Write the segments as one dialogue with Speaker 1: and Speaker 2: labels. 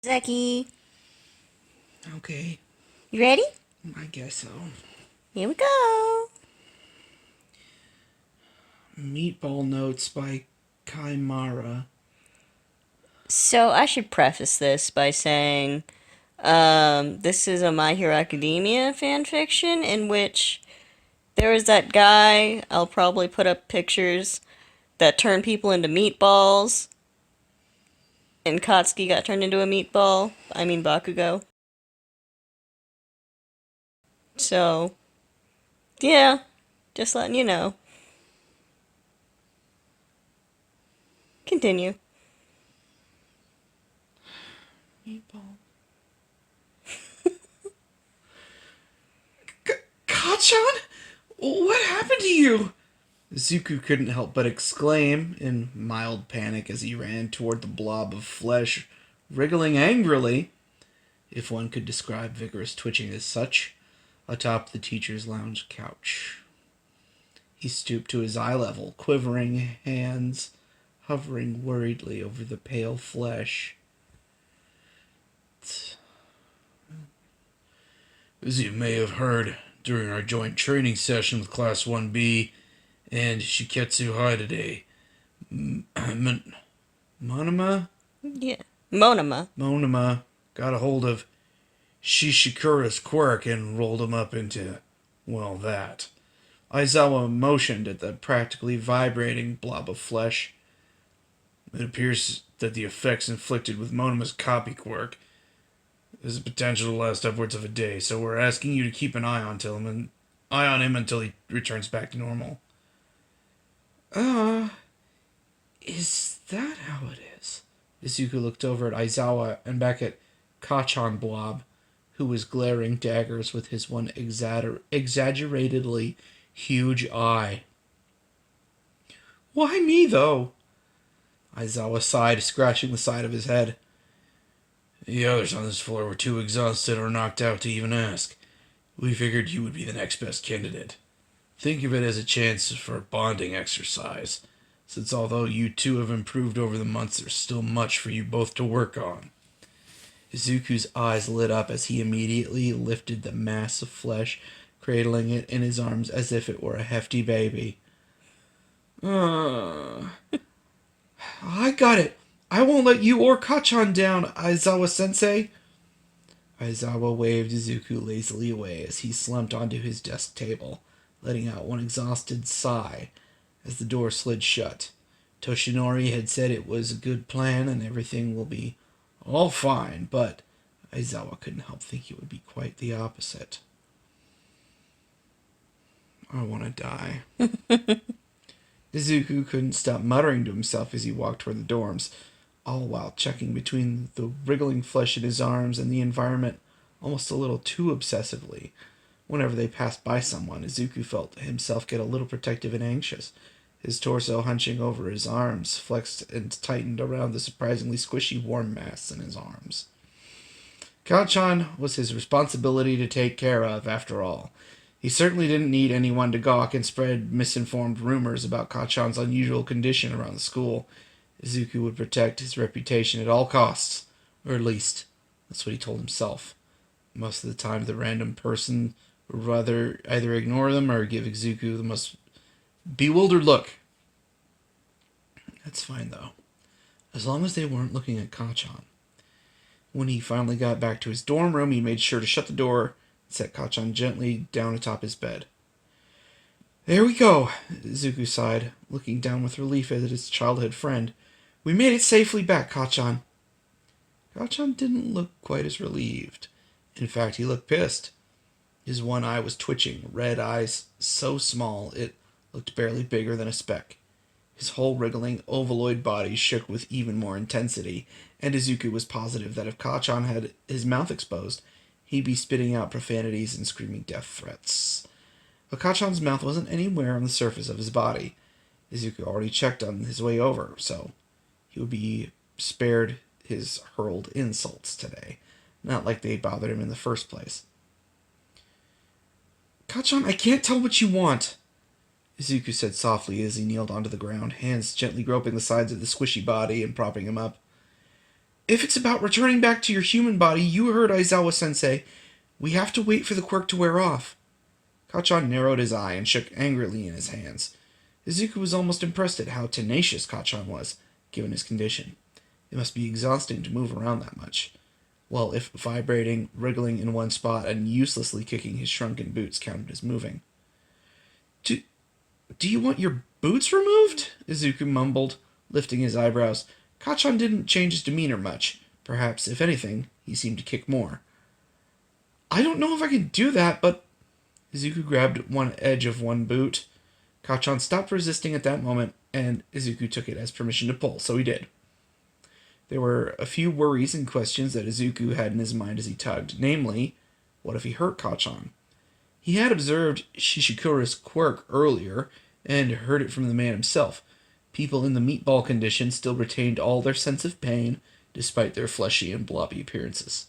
Speaker 1: Zeki,
Speaker 2: Okay,
Speaker 1: you ready?
Speaker 2: I guess so.
Speaker 1: Here we go.
Speaker 2: Meatball Notes by Khymara.
Speaker 1: So I should preface this by saying, this is a My Hero Academia fanfiction in which there is that guy, I'll probably put up pictures, that turned people into meatballs, and Katsuki got turned into a meatball. I mean Bakugo. So, yeah, just letting you know. Continue.
Speaker 2: Meatball. Kachan? What happened to you? Zuko couldn't help but exclaim in mild panic as he ran toward the blob of flesh, wriggling angrily, if one could describe vigorous twitching as such, atop the teacher's lounge couch. He stooped to his eye level, quivering hands hovering worriedly over the pale flesh. As you may have heard during our joint training session with Class 1B and Shiketsu High today, Monoma?
Speaker 1: Yeah. Monoma.
Speaker 2: Monoma got a hold of Shishikura's quirk and rolled him up into, well, that. Aizawa motioned at the practically vibrating blob of flesh. It appears that the effects inflicted with Monoma's copy quirk is a potential to last upwards of a day, so we're asking you to keep an eye on him until he returns back to normal. Uh, is that how it is? Izuku looked over at Aizawa and back at Kachan Blob, who was glaring daggers with his one exaggeratedly huge eye. Why me, though? Aizawa sighed, scratching the side of his head. The others on this floor were too exhausted or knocked out to even ask. We figured you would be the next best candidate. Think of it as a chance for a bonding exercise, since although you two have improved over the months, there's still much for you both to work on. Izuku's eyes lit up as he immediately lifted the mass of flesh, cradling it in his arms as if it were a hefty baby. I got it. I won't let you or Kachan down, Aizawa-sensei. Aizawa waved Izuku lazily away as he slumped onto his desk table, letting out one exhausted sigh as the door slid shut. Toshinori had said it was a good plan and everything will be all fine, but Aizawa couldn't help think it would be quite the opposite. I want to die. Izuku couldn't stop muttering to himself as he walked toward the dorms, all while checking between the wriggling flesh in his arms and the environment almost a little too obsessively. Whenever they passed by someone, Izuku felt himself get a little protective and anxious, his torso hunching over his arms, flexed and tightened around the surprisingly squishy warm mass in his arms. Kachan was his responsibility to take care of, after all. He certainly didn't need anyone to gawk and spread misinformed rumors about Kachan's unusual condition around the school. Izuku would protect his reputation at all costs, or at least, that's what he told himself. Most of the time, the random person would rather either ignore them or give Izuku the most bewildered look. That's fine, though, as long as they weren't looking at Kachan. When he finally got back to his dorm room, he made sure to shut the door and set Kachan gently down atop his bed. There we go, Izuku sighed, looking down with relief at his childhood friend. We made it safely back, Kachan. Kachan didn't look quite as relieved. In fact, he looked pissed. His one eye was twitching, red eyes so small it looked barely bigger than a speck. His whole wriggling, ovaloid body shook with even more intensity, and Izuku was positive that if Kachan had his mouth exposed, he'd be spitting out profanities and screaming death threats. But Kachan's mouth wasn't anywhere on the surface of his body. Izuku already checked on his way over, so he would be spared his hurled insults today. Not like they bothered him in the first place. Kachan, I can't tell what you want, Izuku said softly as he kneeled onto the ground, hands gently groping the sides of the squishy body and propping him up. If it's about returning back to your human body, you heard Aizawa-sensei. We have to wait for the quirk to wear off. Kachan narrowed his eye and shook angrily in his hands. Izuku was almost impressed at how tenacious Kachan was, given his condition. It must be exhausting to move around that much. Well, if vibrating, wriggling in one spot, and uselessly kicking his shrunken boots counted as moving. Do, do you want your boots removed? Izuku mumbled, lifting his eyebrows. Kachan didn't change his demeanor much. Perhaps, if anything, he seemed to kick more. I don't know if I can do that, but... Izuku grabbed one edge of one boot. Kachan stopped resisting at that moment, and Izuku took it as permission to pull, so he did. There were a few worries and questions that Izuku had in his mind as he tugged, namely, what if he hurt Kachan? He had observed Shishikura's quirk earlier, and heard it from the man himself. People in the meatball condition still retained all their sense of pain, despite their fleshy and blobby appearances.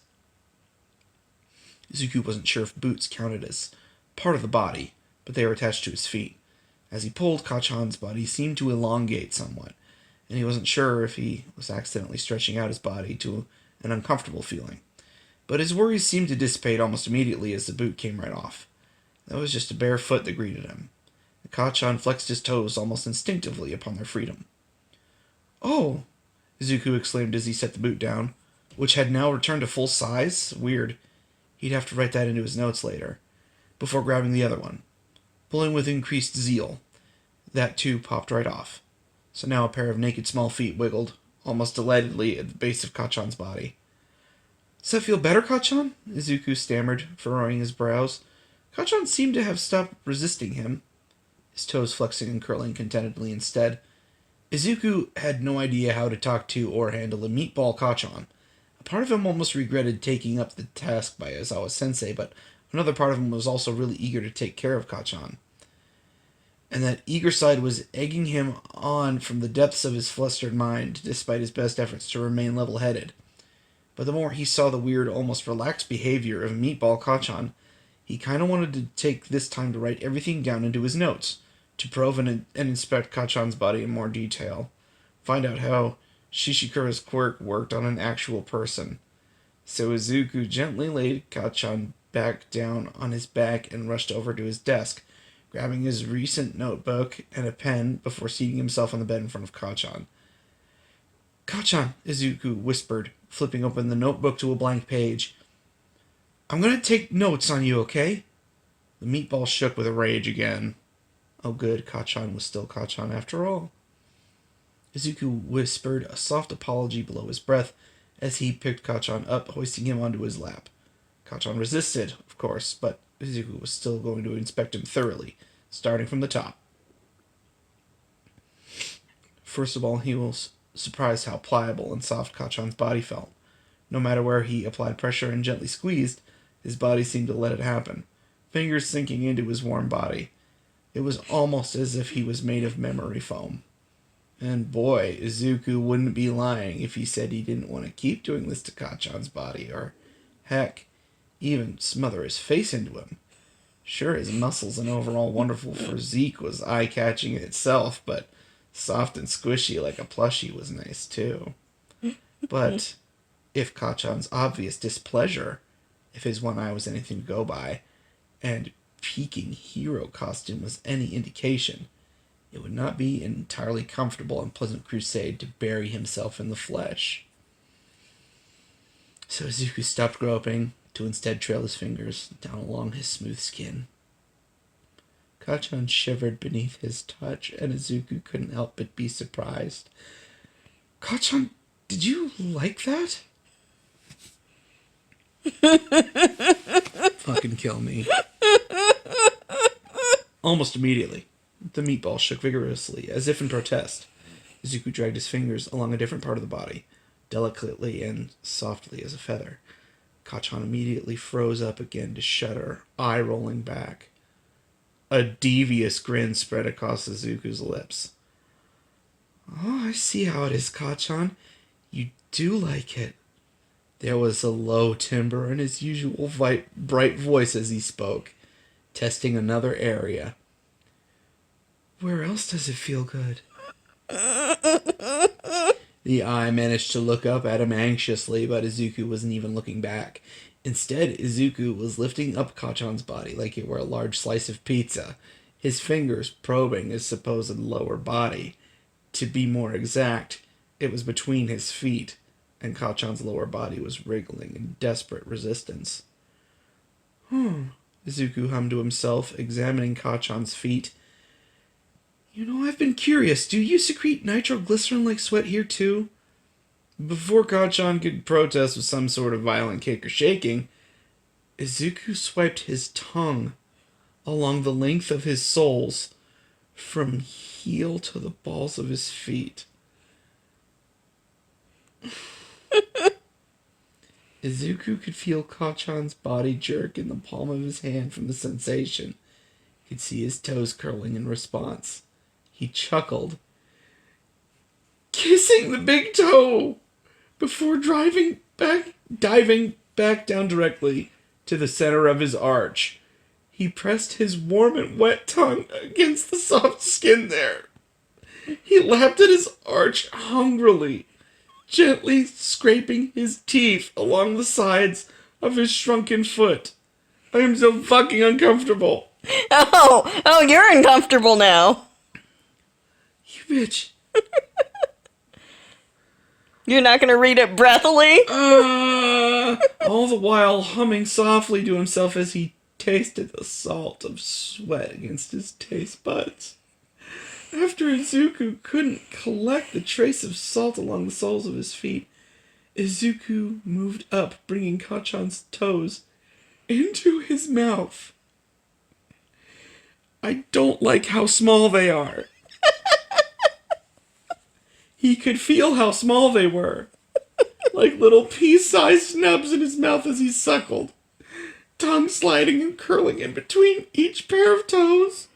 Speaker 2: Izuku wasn't sure if boots counted as part of the body, but they were attached to his feet. As he pulled, Kachan's body seemed to elongate somewhat, and he wasn't sure if he was accidentally stretching out his body to an uncomfortable feeling. But his worries seemed to dissipate almost immediately as the boot came right off. That was just a bare foot that greeted him. Kachan flexed his toes almost instinctively upon their freedom. "Oh!" Izuku exclaimed as he set the boot down, which had now returned to full size. Weird. He'd have to write that into his notes later. Before grabbing the other one. Pulling with increased zeal. That too popped right off. So now a pair of naked small feet wiggled, almost delightedly, at the base of Kachan's body. "Does that feel better, Kachan?" Izuku stammered, furrowing his brows. Kachan seemed to have stopped resisting him, his toes flexing and curling contentedly instead. Izuku had no idea how to talk to or handle a meatball Kachan. A part of him almost regretted taking up the task by Aizawa-sensei, but another part of him was also really eager to take care of Kachan. And that eager side was egging him on from the depths of his flustered mind, despite his best efforts to remain level-headed. But the more he saw the weird, almost relaxed behavior of Meatball Kachan, he kind of wanted to take this time to write everything down into his notes, to probe and inspect Kachan's body in more detail, find out how Shishikura's quirk worked on an actual person. So Izuku gently laid Kachan back down on his back and rushed over to his desk, grabbing his recent notebook and a pen before seating himself on the bed in front of Kachan. "Kachan," Izuku whispered, flipping open the notebook to a blank page. "I'm going to take notes on you, okay?" The meatball shook with rage again. Oh good, Kachan was still Kachan after all. Izuku whispered a soft apology below his breath as he picked Kachan up, hoisting him onto his lap. Kachan resisted, of course, but Izuku was still going to inspect him thoroughly, starting from the top. First of all, he was surprised how pliable and soft Kachan's body felt. No matter where he applied pressure and gently squeezed, his body seemed to let it happen, fingers sinking into his warm body. It was almost as if he was made of memory foam. And boy, Izuku wouldn't be lying if he said he didn't want to keep doing this to Kachan's body, or, heck, even smother his face into him. Sure, his muscles and overall wonderful physique was eye-catching in itself, but soft and squishy like a plushie was nice too. But if Kachan's obvious displeasure, if his one eye was anything to go by, and peaking hero costume was any indication, it would not be an entirely comfortable and pleasant crusade to bury himself in the flesh. So Izuku stopped groping, to instead trail his fingers down along his smooth skin. Kachan shivered beneath his touch, and Izuku couldn't help but be surprised. "Kachan, did you like that?" Fucking kill me. Almost immediately, the meatball shook vigorously, as if in protest. Izuku dragged his fingers along a different part of the body, delicately and softly as a feather. Kachan immediately froze up again to shudder, eye rolling back. A devious grin spread across Izuku's lips. "Oh, I see how it is, Kachan. You do like it." There was a low timbre in his usual bright voice as he spoke, testing another area. "Where else does it feel good?" The eye managed to look up at him anxiously, but Izuku wasn't even looking back. Instead, Izuku was lifting up Kachan's body like it were a large slice of pizza, his fingers probing his supposed lower body. To be more exact, it was between his feet, and Kachan's lower body was wriggling in desperate resistance. Izuku hummed to himself, examining Kachan's feet. You know, I've been curious. Do you secrete nitroglycerin like sweat here too? Before Kachan could protest with some sort of violent kick or shaking, Izuku swiped his tongue along the length of his soles, from heel to the balls of his feet. Izuku could feel Kachan's body jerk in the palm of his hand from the sensation. He could see his toes curling in response. He chuckled, kissing the big toe, before diving back down directly to the center of his arch. He pressed his warm and wet tongue against the soft skin there. He lapped at his arch hungrily, gently scraping his teeth along the sides of his shrunken foot. I am so fucking uncomfortable.
Speaker 1: Oh, you're uncomfortable now.
Speaker 2: You bitch.
Speaker 1: You're not gonna read it breathily?
Speaker 2: All the while humming softly to himself as he tasted the salt of sweat against his taste buds. After Izuku couldn't collect the trace of salt along the soles of his feet, Izuku moved up, bringing Kachan's toes into his mouth. I don't like how small they are. He could feel how small they were, like little pea-sized snubs in his mouth as he suckled, tongue sliding and curling in between each pair of toes.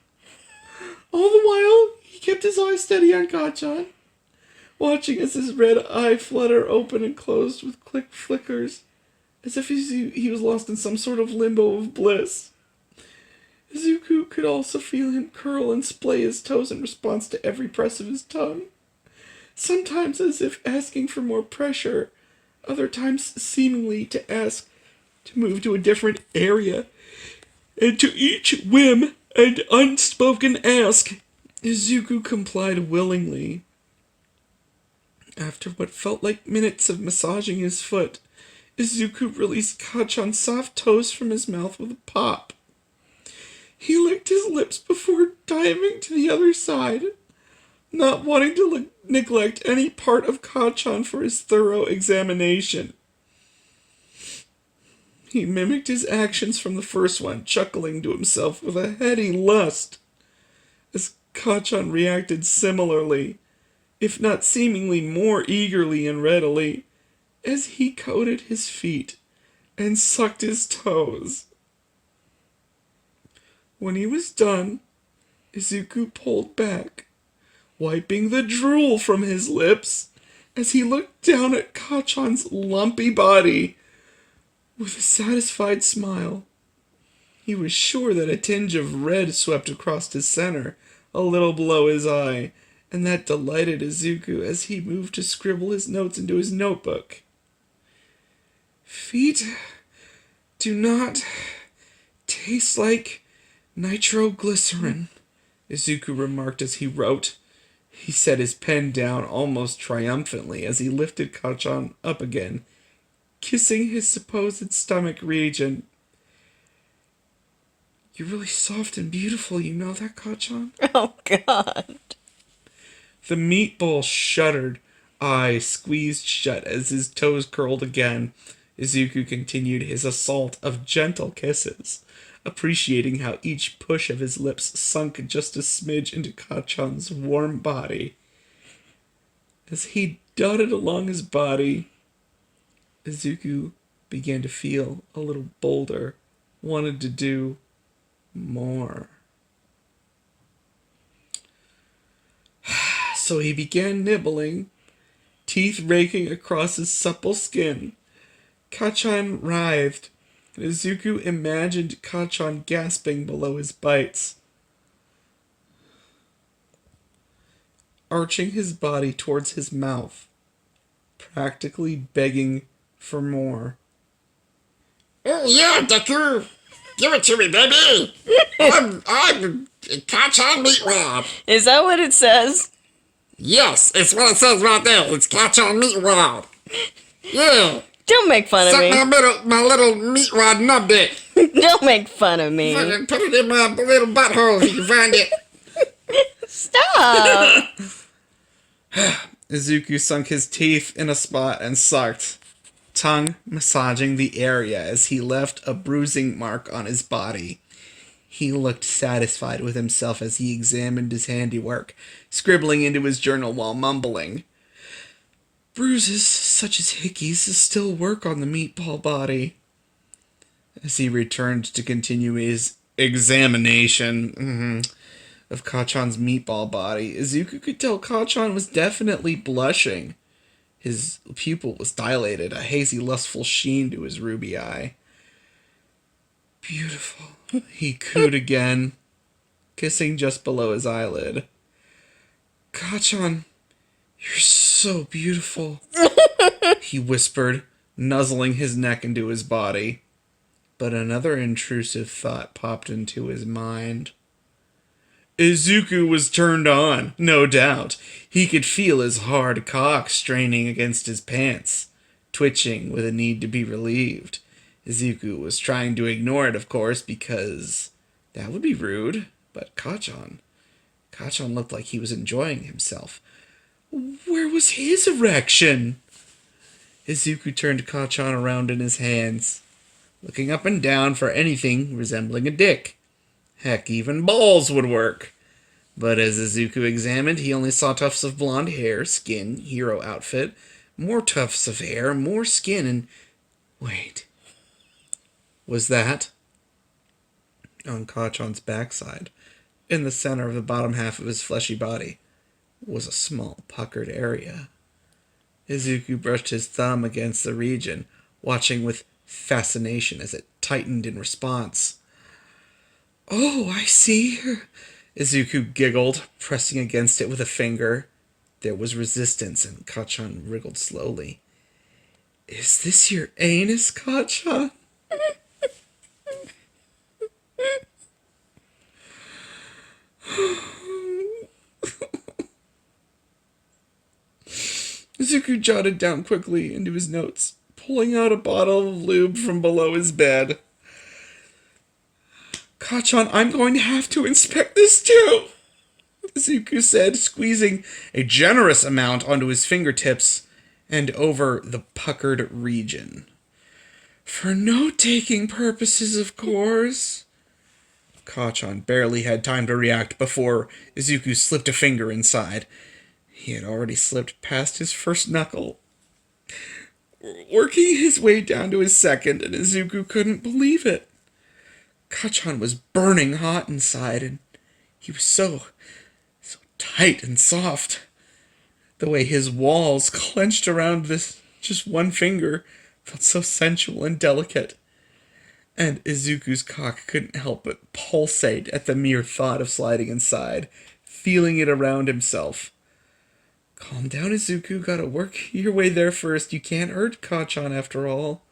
Speaker 2: All the while, he kept his eyes steady on Kachan, watching as his red eye flutter open and closed with quick flickers, as if he was lost in some sort of limbo of bliss. Izuku could also feel him curl and splay his toes in response to every press of his tongue, sometimes as if asking for more pressure, other times seemingly to ask to move to a different area. And to each whim and unspoken ask, Izuku complied willingly. After what felt like minutes of massaging his foot, Izuku released Kachan's soft toes from his mouth with a pop. He licked his lips before diving to the other side, not wanting to neglect any part of Kachan for his thorough examination. He mimicked his actions from the first one, chuckling to himself with a heady lust, as Kachan reacted similarly, if not seemingly more eagerly and readily, as he coated his feet and sucked his toes. When he was done, Izuku pulled back, wiping the drool from his lips as he looked down at Kachan's lumpy body with a satisfied smile. He was sure that a tinge of red swept across his center, a little below his eye, and that delighted Izuku as he moved to scribble his notes into his notebook. Feet do not taste like nitroglycerin, Izuku remarked as he wrote. He set his pen down almost triumphantly as he lifted Kachan up again, kissing his supposed stomach region. You're really soft and beautiful, you know that, Kachan?
Speaker 1: Oh, God.
Speaker 2: The meatball shuddered, eyes squeezed shut as his toes curled again. Izuku continued his assault of gentle kisses, appreciating how each push of his lips sunk just a smidge into Kachan's warm body. As he dotted along his body, Izuku began to feel a little bolder, wanted to do more. So he began nibbling, teeth raking across his supple skin. Kachan writhed, and Izuku imagined Kachan gasping below his bites. Arching his body towards his mouth, practically begging for more.
Speaker 3: Oh yeah, Deku! Give it to me, baby! I'm Kachan Meatwad!
Speaker 1: Is that what it says?
Speaker 3: Yes, it's what it says right there. It's Kachan Meatwad! Yeah!
Speaker 1: Don't make fun of
Speaker 3: Suck
Speaker 1: me.
Speaker 3: my little meatwad nub dick!
Speaker 1: Don't make fun of me.
Speaker 3: Fucking put it in my little butthole if you can find it!
Speaker 1: Stop.
Speaker 2: Izuku sunk his teeth in a spot and sucked, tongue massaging the area as he left a bruising mark on his body. He looked satisfied with himself as he examined his handiwork, scribbling into his journal while mumbling. Bruises such as Hickey's still work on the meatball body. As he returned to continue his examination of Kachan's meatball body, Izuku could tell Kachan was definitely blushing. His pupil was dilated, a hazy, lustful sheen to his ruby eye. Beautiful, he cooed again, kissing just below his eyelid. Kachan, you're so beautiful, he whispered, nuzzling his neck into his body. But another intrusive thought popped into his mind. Izuku was turned on, no doubt. He could feel his hard cock straining against his pants, twitching with a need to be relieved. Izuku was trying to ignore it, of course, because that would be rude. But Kachan looked like he was enjoying himself. Where was his erection? Izuku turned Kachan around in his hands, looking up and down for anything resembling a dick. Heck, even balls would work. But as Izuku examined, he only saw tufts of blonde hair, skin, hero outfit, more tufts of hair, more skin, and... Wait. Was that? On Kachan's backside, in the center of the bottom half of his fleshy body, was a small puckered area. Izuku brushed his thumb against the region, watching with fascination as it tightened in response. Oh, I see. Izuku giggled, pressing against it with a finger. There was resistance, and Kachan wriggled slowly. Is this your anus, Kachan? Izuku jotted down quickly into his notes, pulling out a bottle of lube from below his bed. Kachan, I'm going to have to inspect this too, Izuku said, squeezing a generous amount onto his fingertips and over the puckered region. For note-taking purposes, of course. Kachan barely had time to react before Izuku slipped a finger inside. He had already slipped past his first knuckle, working his way down to his second, and Izuku couldn't believe it. Kachan was burning hot inside, and he was so tight and soft. The way his walls clenched around this just one finger felt so sensual and delicate. And Izuku's cock couldn't help but pulsate at the mere thought of sliding inside, feeling it around himself. Calm down, Izuku. Gotta work your way there first. You can't hurt Kachan after all.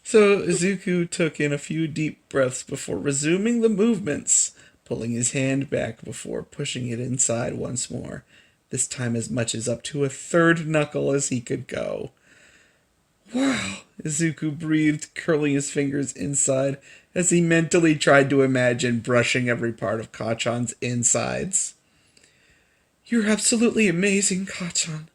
Speaker 2: So Izuku took in a few deep breaths before resuming the movements, pulling his hand back before pushing it inside once more, this time as much as up to a third knuckle as he could go. Wow, Izuku breathed, curling his fingers inside as he mentally tried to imagine brushing every part of Kachan's insides. You're absolutely amazing, Kachan.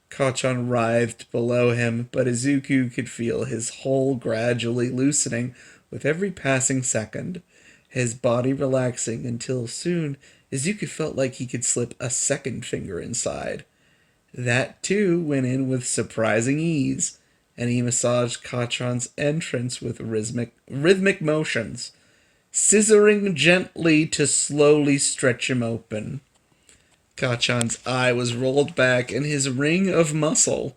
Speaker 2: Kachan writhed below him, but Izuku could feel his hole gradually loosening with every passing second, his body relaxing until soon Izuku felt like he could slip a second finger inside. That, too, went in with surprising ease, and he massaged Kachan's entrance with rhythmic motions, scissoring gently to slowly stretch him open. Kachan's eye was rolled back, and his ring of muscle,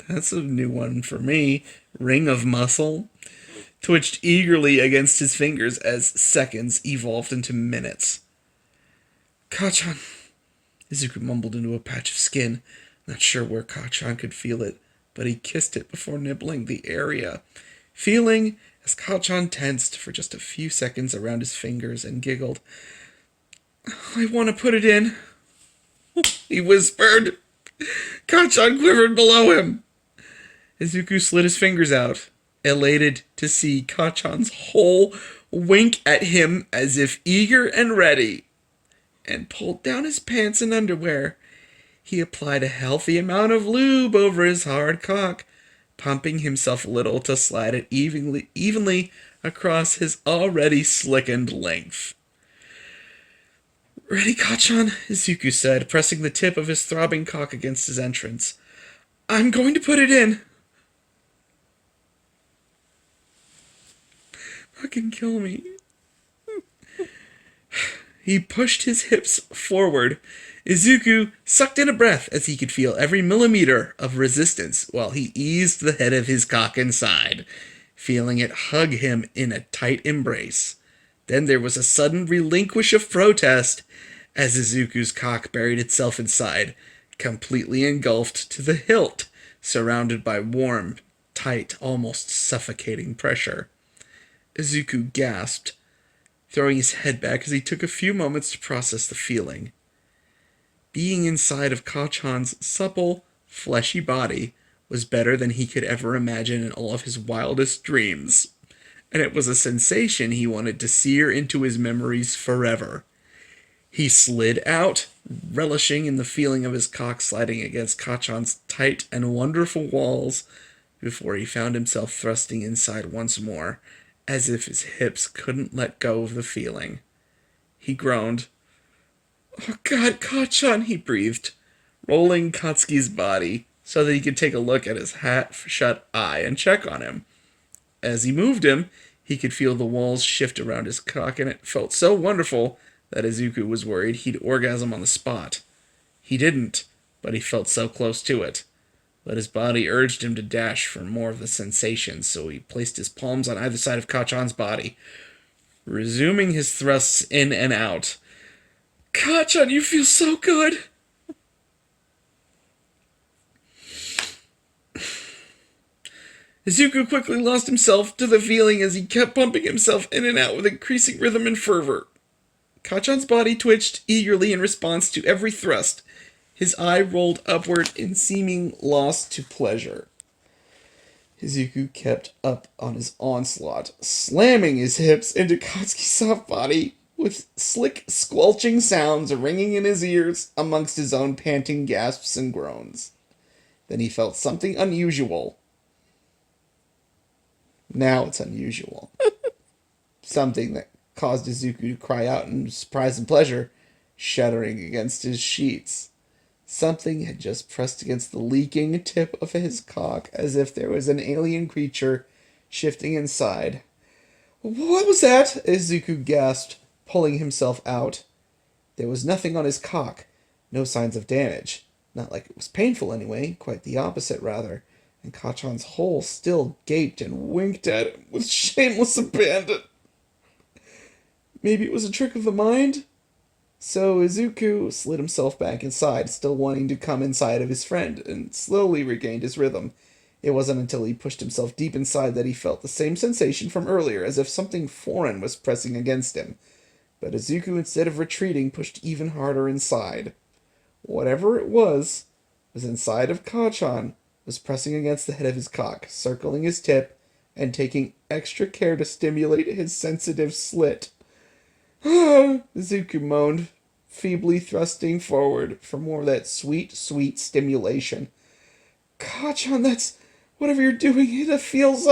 Speaker 2: that's a new one for me, ring of muscle, twitched eagerly against his fingers as seconds evolved into minutes. Kachan, Izuku mumbled into a patch of skin, not sure where Kachan could feel it, but he kissed it before nibbling the area, feeling as Kachan tensed for just a few seconds around his fingers and giggled. I want to put it in, he whispered. Kachan quivered below him. Izuku slid his fingers out, elated to see Kachan's hole wink at him as if eager and ready, and pulled down his pants and underwear. He applied a healthy amount of lube over his hard cock, pumping himself a little to slide it evenly across his already slickened length. Ready, Kachan? Izuku said, pressing the tip of his throbbing cock against his entrance. I'm going to put it in. Fucking kill me. He pushed his hips forward. Izuku sucked in a breath as he could feel every millimeter of resistance while he eased the head of his cock inside, feeling it hug him in a tight embrace. Then there was a sudden relinquish of protest as Izuku's cock buried itself inside, completely engulfed to the hilt, surrounded by warm, tight, almost suffocating pressure. Izuku gasped, throwing his head back as he took a few moments to process the feeling. Being inside of Kachan's supple, fleshy body was better than he could ever imagine in all of his wildest dreams, and it was a sensation he wanted to sear into his memories forever. He slid out, relishing in the feeling of his cock sliding against Kachan's tight and wonderful walls, before he found himself thrusting inside once more, as if his hips couldn't let go of the feeling. He groaned. Oh God, Kachan, he breathed, rolling Katsuki's body so that he could take a look at his half-shut eye and check on him. As he moved him, he could feel the walls shift around his cock, and it felt so wonderful that Izuku was worried he'd orgasm on the spot. He didn't, but he felt so close to it. But his body urged him to dash for more of the sensation, so he placed his palms on either side of Kachan's body, resuming his thrusts in and out. Kachan, you feel so good! Izuku quickly lost himself to the feeling as he kept pumping himself in and out with increasing rhythm and fervor. Kachan's body twitched eagerly in response to every thrust. His eye rolled upward in seeming loss to pleasure. Izuku kept up on his onslaught, slamming his hips into Katsuki's soft body, with slick, squelching sounds ringing in his ears amongst his own panting gasps and groans. Then he felt something unusual. Now it's unusual. Something that caused Izuku to cry out in surprise and pleasure, shuddering against his sheets. Something had just pressed against the leaking tip of his cock, as if there was an alien creature shifting inside. What was that? Izuku gasped, pulling himself out. There was nothing on his cock, no signs of damage. Not like it was painful anyway, quite the opposite rather, and Kachan's hole still gaped and winked at him with shameless abandon. Maybe it was a trick of the mind? So Izuku slid himself back inside, still wanting to come inside of his friend, and slowly regained his rhythm. It wasn't until he pushed himself deep inside that he felt the same sensation from earlier, as if something foreign was pressing against him. But Izuku, instead of retreating, pushed even harder inside. Whatever it was inside of Kachan, was pressing against the head of his cock, circling his tip, and taking extra care to stimulate his sensitive slit. Izuku moaned, feebly thrusting forward for more of that sweet, sweet stimulation. Kachan, that's whatever you're doing, it feels,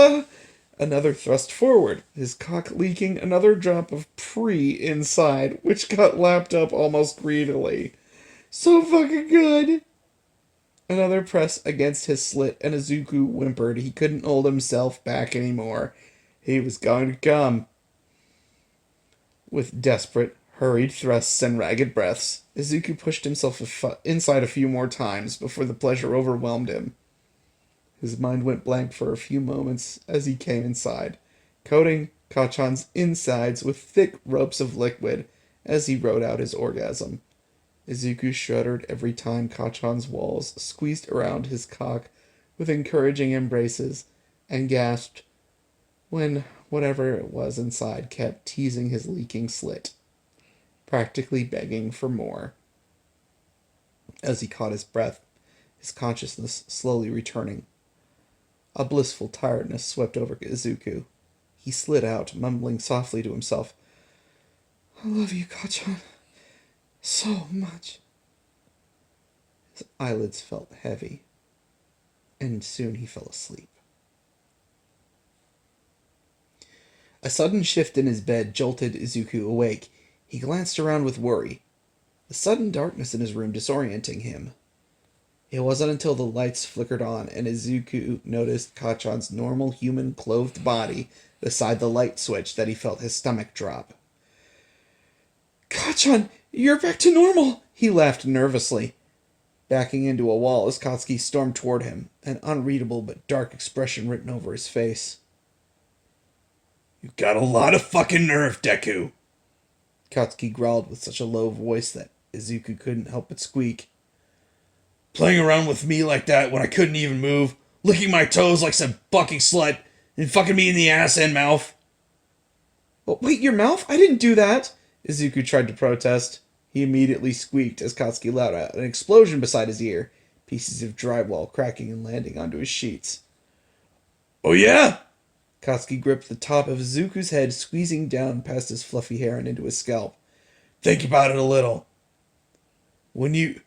Speaker 2: Another thrust forward, his cock leaking another drop of pre inside, which got lapped up almost greedily. So fucking good! Another press against his slit, and Izuku whimpered. He couldn't hold himself back anymore. He was going to come. With desperate, hurried thrusts and ragged breaths, Izuku pushed himself inside a few more times before the pleasure overwhelmed him. His mind went blank for a few moments as he came inside, coating Kachan's insides with thick ropes of liquid as he rode out his orgasm. Izuku shuddered every time Kachan's walls squeezed around his cock with encouraging embraces, and gasped when whatever it was inside kept teasing his leaking slit, practically begging for more. As he caught his breath, his consciousness slowly returning, a blissful tiredness swept over Izuku. He slid out, mumbling softly to himself, "I love you, Kachan, so much." His eyelids felt heavy, and soon he fell asleep. A sudden shift in his bed jolted Izuku awake. He glanced around with worry, the sudden darkness in his room disorienting him. It wasn't until the lights flickered on and Izuku noticed Kachan's normal human clothed body beside the light switch that he felt his stomach drop. "Kachan, you're back to normal!" He laughed nervously, backing into a wall as Katsuki stormed toward him, an unreadable but dark expression written over his face. "You got a lot of fucking nerve, Deku!" Katsuki growled with such a low voice that Izuku couldn't help but squeak. "Playing around with me like that when I couldn't even move, licking my toes like some fucking slut, and fucking me in the ass and mouth." "But wait, your mouth? I didn't do that!" Izuku tried to protest. He immediately squeaked as Katsuki let out an explosion beside his ear, pieces of drywall cracking and landing onto his sheets. "Oh yeah?" Katsuki gripped the top of Izuku's head, squeezing down past his fluffy hair and into his scalp. "Think about it a little. When you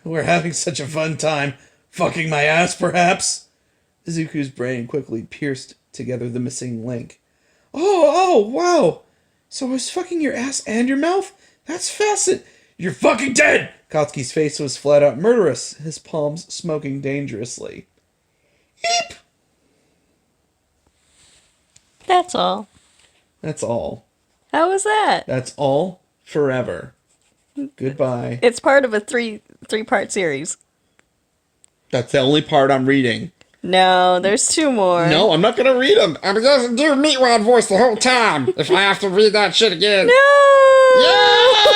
Speaker 2: were having such a fun time fucking my ass, perhaps?" Izuku's brain quickly pierced together the missing link. Oh, wow! So I was fucking your ass and your mouth? That's fascinating. "You're fucking dead!" Katsuki's face was flat out murderous, his palms smoking dangerously. Eep!
Speaker 1: That's all.
Speaker 2: That's all.
Speaker 1: How was that?
Speaker 2: That's all forever. Goodbye.
Speaker 1: It's part of a three-part series.
Speaker 2: That's the only part I'm reading.
Speaker 1: No, there's two more.
Speaker 2: No, I'm not gonna read them.
Speaker 3: I'm gonna do Meatball voice the whole time if I have to read that shit again.
Speaker 1: No!
Speaker 3: Yeah!